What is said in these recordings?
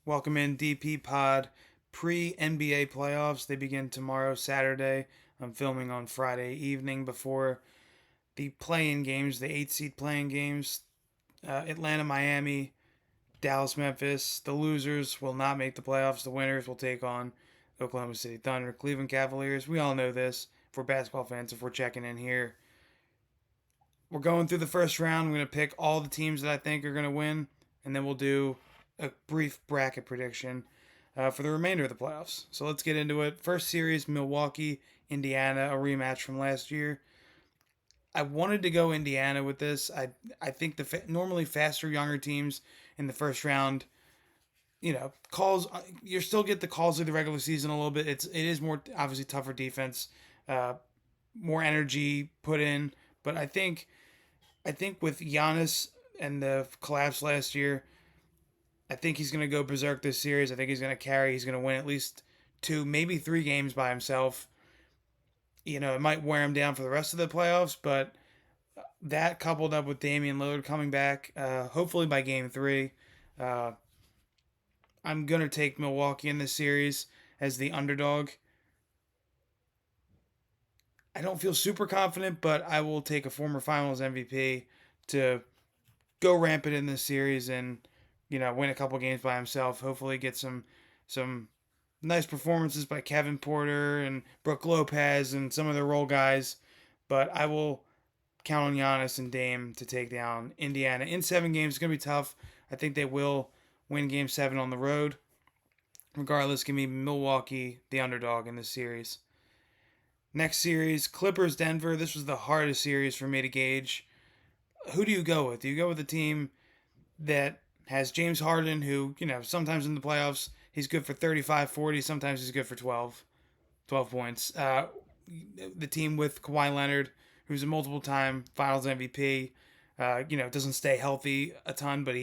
Welcome in DPPod pre-NBA playoffs. They begin tomorrow, Saturday. I'm filming on Friday evening before the play-in games, the 8 seed play-in games. Atlanta, Miami, Dallas, Memphis. The losers will not make the playoffs. The winners will take on Oklahoma City Thunder, Cleveland Cavaliers. We all know this. If we're basketball fans, if we're checking in here, we're going through the first round. I'm going to pick all the teams that I think are going to win, and then we'll do a brief bracket prediction for the remainder of the playoffs. So let's get into it. First series, Milwaukee, Indiana, a rematch from last year. I wanted to go Indiana with this. I think normally faster, younger teams in the first round, calls. You still get the calls of the regular season a little bit. It is more obviously tougher defense, uh, more energy put in. But I think with Giannis and the collapse last year, I think he's going to go berserk this series. I think he's going to carry. He's going to win at least two, maybe three games by himself. It might wear him down for the rest of the playoffs, but that coupled up with Damian Lillard coming back, hopefully by game three, uh, I'm going to take Milwaukee in this series as the underdog. I don't feel super confident, but I will take a former finals MVP to go rampant in this series and win a couple games by himself. Hopefully, get some nice performances by Kevin Porter and Brooke Lopez and some of the role guys. But I will count on Giannis and Dame to take down Indiana in 7 games. It's gonna be tough. I think they will win Game 7 on the road. Regardless, give me Milwaukee the underdog in this series. Next series, Clippers Denver. This was the hardest series for me to gauge. Who do you go with? Do you go with the team that has James Harden, who, sometimes in the playoffs, he's good for 35, 40. Sometimes he's good for 12 points. The team with Kawhi Leonard, who's a multiple time finals MVP, doesn't stay healthy a ton, but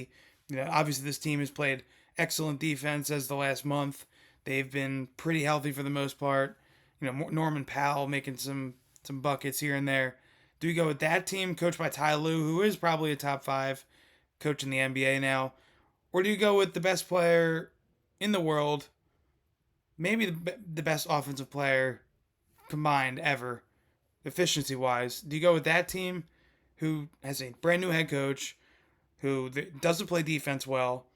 obviously this team has played excellent defense as the last month. They've been pretty healthy for the most part. Norman Powell making some buckets here and there. Do you go with that team coached by Ty Lue, who is probably a top five coach in the NBA now? Or do you go with the best player in the world, maybe the best offensive player combined ever, efficiency wise? Do you go with that team who has a brand new head coach who doesn't play defense well?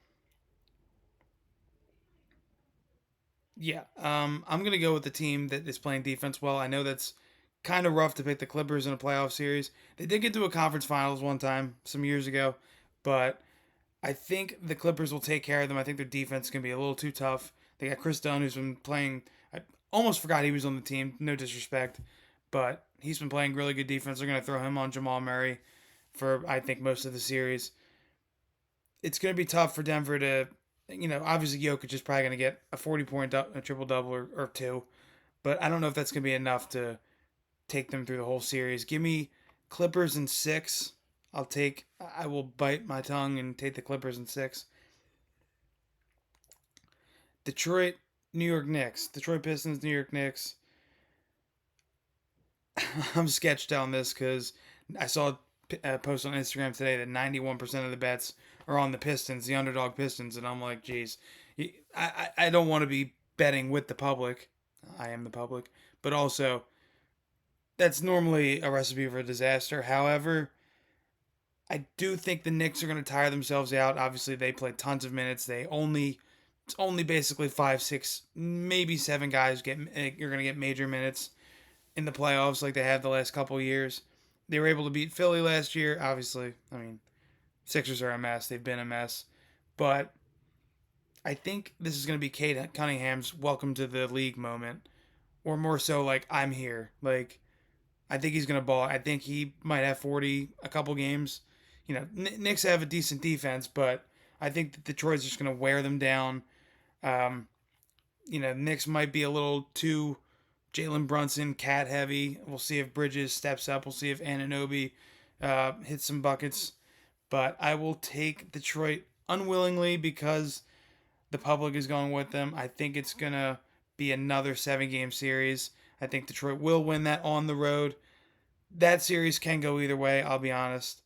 Yeah, I'm going to go with the team that is playing defense well. I know that's kind of rough to pick the Clippers in a playoff series. They did get to a conference finals one time some years ago, but I think the Clippers will take care of them. I think their defense can be a little too tough. They got Chris Dunn, who's been playing. I almost forgot he was on the team. No disrespect, but he's been playing really good defense. They're going to throw him on Jamal Murray for I think most of the series. It's going to be tough for Denver to, obviously Jokic is probably going to get a 40-point a triple double or two, but I don't know if that's going to be enough to take them through the whole series. Give me Clippers in six. I will bite my tongue and take the Clippers in six. Detroit, New York Knicks. Detroit Pistons, New York Knicks. I'm sketched on this because I saw a post on Instagram today that 91% of the bets are on the Pistons, the underdog Pistons, and I'm like, geez, I don't want to be betting with the public. I am the public, but also that's normally a recipe for disaster. However, I do think the Knicks are going to tire themselves out. Obviously, they play tons of minutes. It's only basically 5, 6, maybe 7 guys you're going to get major minutes in the playoffs like they have the last couple years. They were able to beat Philly last year. Obviously, I mean, Sixers are a mess. They've been a mess, but I think this is going to be Kate Cunningham's welcome to the league moment, or more so like I'm here. Like I think he's going to ball. I think he might have 40 a couple games. Knicks have a decent defense, but I think that Detroit's just going to wear them down. Um, Knicks might be a little too Jalen Brunson cat heavy. We'll see if Bridges steps up. We'll see if Anunoby hits some buckets. But I will take Detroit unwillingly because the public is going with them. I think it's going to be another 7 game series. I think Detroit will win that on the road. That series can go either way, I'll be honest.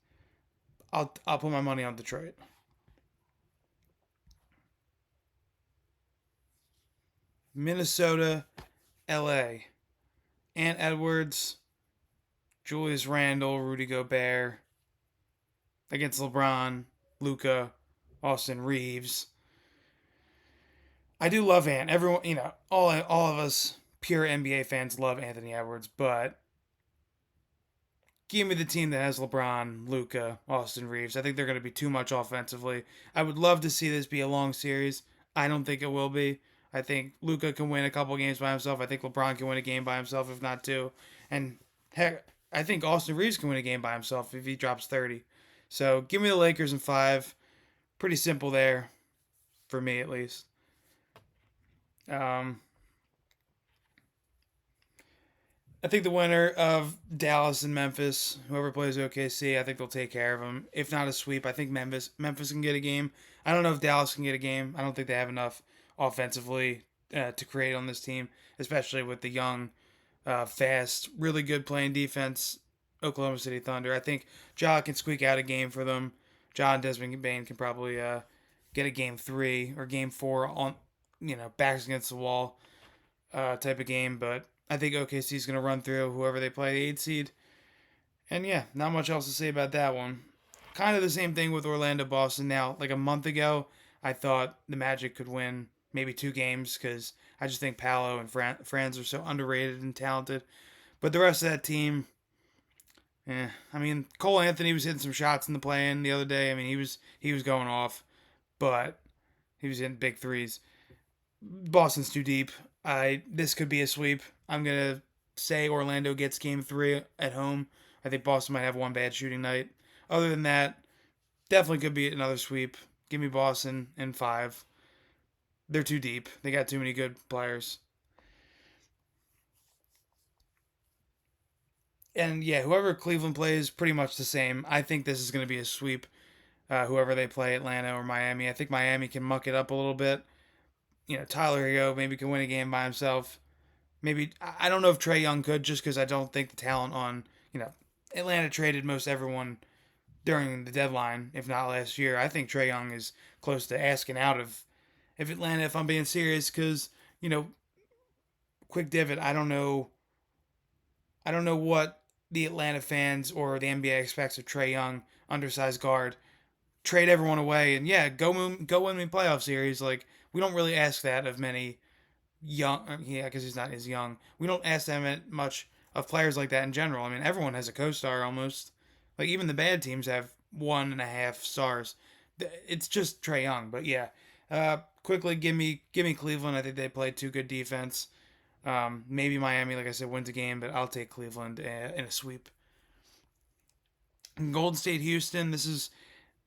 I'll put my money on Detroit. Minnesota, LA. Ant Edwards, Julius Randle, Rudy Gobert against LeBron, Luca, Austin Reeves. I do love Ant. Everyone, all of us pure NBA fans love Anthony Edwards, but give me the team that has LeBron, Luca, Austin Reeves. I think they're going to be too much offensively. I would love to see this be a long series. I don't think it will be. I think Luca can win a couple games by himself. I think LeBron can win a game by himself, if not two. And heck, I think Austin Reeves can win a game by himself if he drops 30. So give me the Lakers in five. Pretty simple there, for me at least. Um, I think the winner of Dallas and Memphis, whoever plays OKC, I think they'll take care of them. If not a sweep, I think Memphis can get a game. I don't know if Dallas can get a game. I don't think they have enough offensively to create on this team, especially with the young, fast, really good playing defense Oklahoma City Thunder. I think Ja can squeak out a game for them. Ja and Desmond Bain can probably get a game three or game four on, backs against the wall type of game. But I think OKC is going to run through whoever they play, the 8 seed. And yeah, not much else to say about that one. Kind of the same thing with Orlando Boston now. Like a month ago, I thought the Magic could win maybe 2 games because I just think Paolo and Franz are so underrated and talented. But the rest of that team, I mean, Cole Anthony was hitting some shots in the play-in the other day. I mean, he was going off, but he was hitting big threes. Boston's too deep. This could be a sweep. I'm gonna say Orlando gets game three at home. I think Boston might have one bad shooting night. Other than that, definitely could be another sweep. Give me Boston in five. They're too deep. They got too many good players. And yeah, whoever Cleveland plays, pretty much the same. I think this is going to be a sweep. Whoever they play, Atlanta or Miami. I think Miami can muck it up a little bit. Tyler Hero maybe can win a game by himself. Maybe I don't know if Trae Young could, just because I don't think the talent on Atlanta traded most everyone during the deadline, if not last year. I think Trae Young is close to asking out of if Atlanta, if I'm being serious, because quick divot. I don't know what the Atlanta fans or the NBA expects of Trae Young, undersized guard. Trade everyone away and yeah, go win me playoff series. Like we don't really ask that of many young. Yeah, because he's not as young. We don't ask them much of players like that in general. I mean, everyone has a co-star almost. Like even the bad teams have 1.5 stars. It's just Trae Young, but yeah. Quickly, give me Cleveland. I think they played too good defense. Maybe Miami, like I said, wins a game, but I'll take Cleveland in a sweep. Golden State, Houston. This is,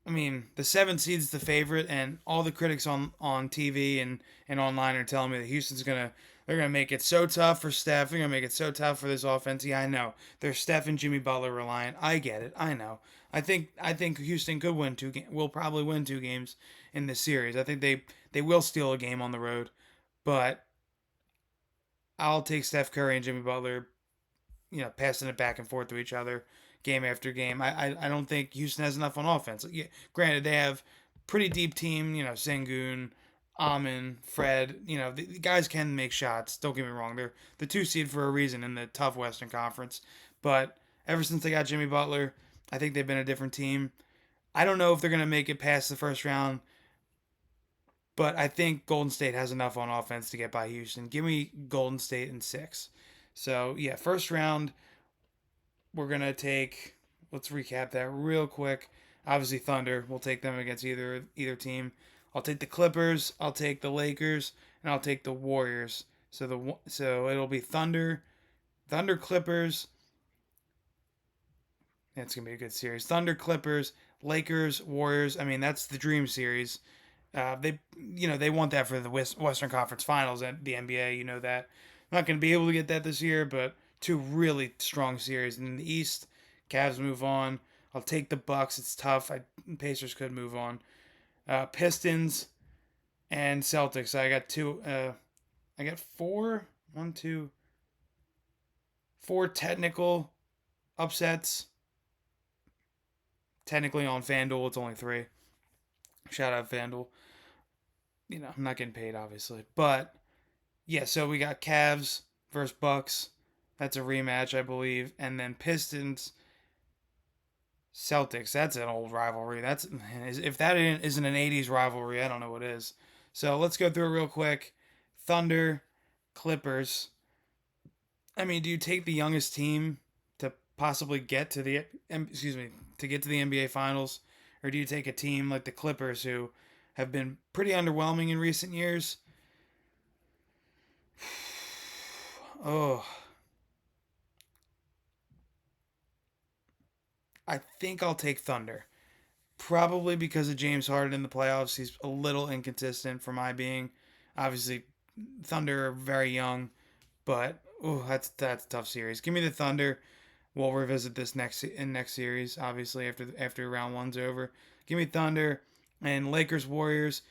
I mean, the 7 seed's the favorite, and all the critics on TV and online are telling me that Houston's they're gonna make it so tough for Steph. They're gonna make it so tough for this offense. Yeah, I know. They're Steph and Jimmy Butler reliant. I get it. I know. I think Houston could win 2 games. Will probably win 2 games in this series. I think they will steal a game on the road, but I'll take Steph Curry and Jimmy Butler, passing it back and forth to each other game after game. I don't think Houston has enough on offense. Yeah, granted, they have pretty deep team. Sengun, Amon, Fred. The guys can make shots. Don't get me wrong. They're the 2 seed for a reason in the tough Western Conference. But ever since they got Jimmy Butler, I think they've been a different team. I don't know if they're going to make it past the first round, but I think Golden State has enough on offense to get by Houston. Give me Golden State in 6. So, yeah, first round, we're going to take, let's recap that real quick. Obviously, Thunder. We'll take them against either team. I'll take the Clippers, I'll take the Lakers, and I'll take the Warriors. So it'll be Thunder Clippers. It's going to be a good series. Thunder Clippers, Lakers, Warriors. I mean, that's the dream series. They want that for the Western Conference Finals at the NBA. You know that. Not going to be able to get that this year, but 2 really strong series. And in the East, Cavs move on. I'll take the Bucks. It's tough. Pacers could move on. Pistons and Celtics. I got 2. I got 4. 1, 2, 4 technical upsets. Technically on FanDuel, it's only 3. Shout out FanDuel. I'm not getting paid, obviously. But Yeah, so we got Cavs versus Bucks. That's a rematch, I believe. And then Pistons Celtics. That's an old rivalry. That's if that isn't an '80s rivalry, I don't know what is. So let's go through it real quick. Thunder, Clippers. I mean, do you take the youngest team to possibly get to the excuse me to get to the NBA Finals, or do you take a team like the Clippers who have been pretty underwhelming in recent years? Oh, I think I'll take Thunder. Probably because of James Harden in the playoffs. He's a little inconsistent for my being. Obviously, Thunder are very young, but that's a tough series. Give me the Thunder. We'll revisit this next series, obviously after round one's over. Give me Thunder and Lakers Warriors.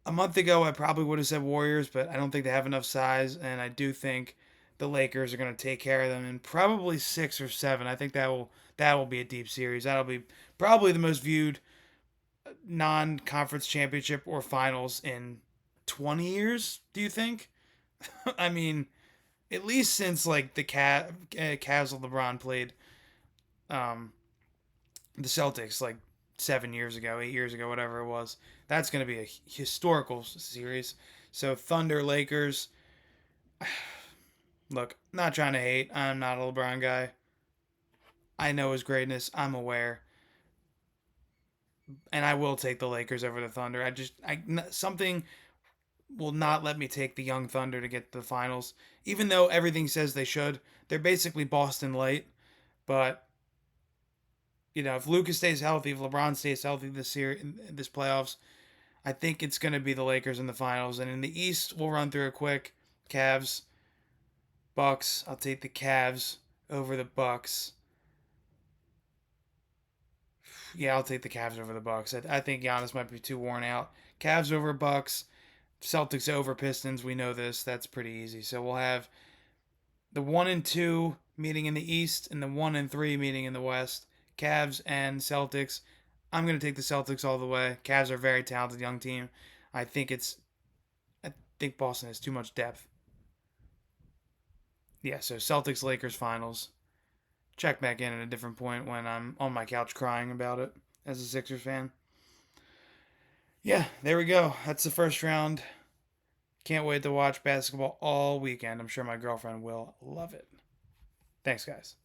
A month ago, I probably would have said Warriors, but I don't think they have enough size, and I do think the Lakers are going to take care of them in probably 6 or 7. I think that will be a deep series. That'll be probably the most viewed non-conference championship or finals in 20 years. Do you think? I mean, at least since like the Cavs of LeBron played um, the Celtics like 7 years ago, 8 years ago, whatever it was. That's going to be a historical series. So Thunder, Lakers. Look, not trying to hate. I'm not a LeBron guy. I know his greatness. I'm aware, and I will take the Lakers over the Thunder. I something will not let me take the young Thunder to get to the finals, even though everything says they should. They're basically Boston light, but if Lucas stays healthy, if LeBron stays healthy this year in this playoffs, I think it's going to be the Lakers in the finals. And in the East, we'll run through it quick. Cavs, Bucks. I'll take the Cavs over the Bucks. Yeah, I'll take the Cavs over the Bucks. I think Giannis might be too worn out. Cavs over Bucks. Celtics over Pistons. We know this. That's pretty easy. So we'll have the 1 and 2 meeting in the East and the 1 and 3 meeting in the West. Cavs and Celtics. I'm going to take the Celtics all the way. Cavs are a very talented young team. I think it's I think Boston has too much depth. Yeah, so Celtics Lakers finals. Check back in at a different point when I'm on my couch crying about it as a Sixers fan. Yeah, there we go. That's the first round. Can't wait to watch basketball all weekend. I'm sure my girlfriend will love it. Thanks, guys.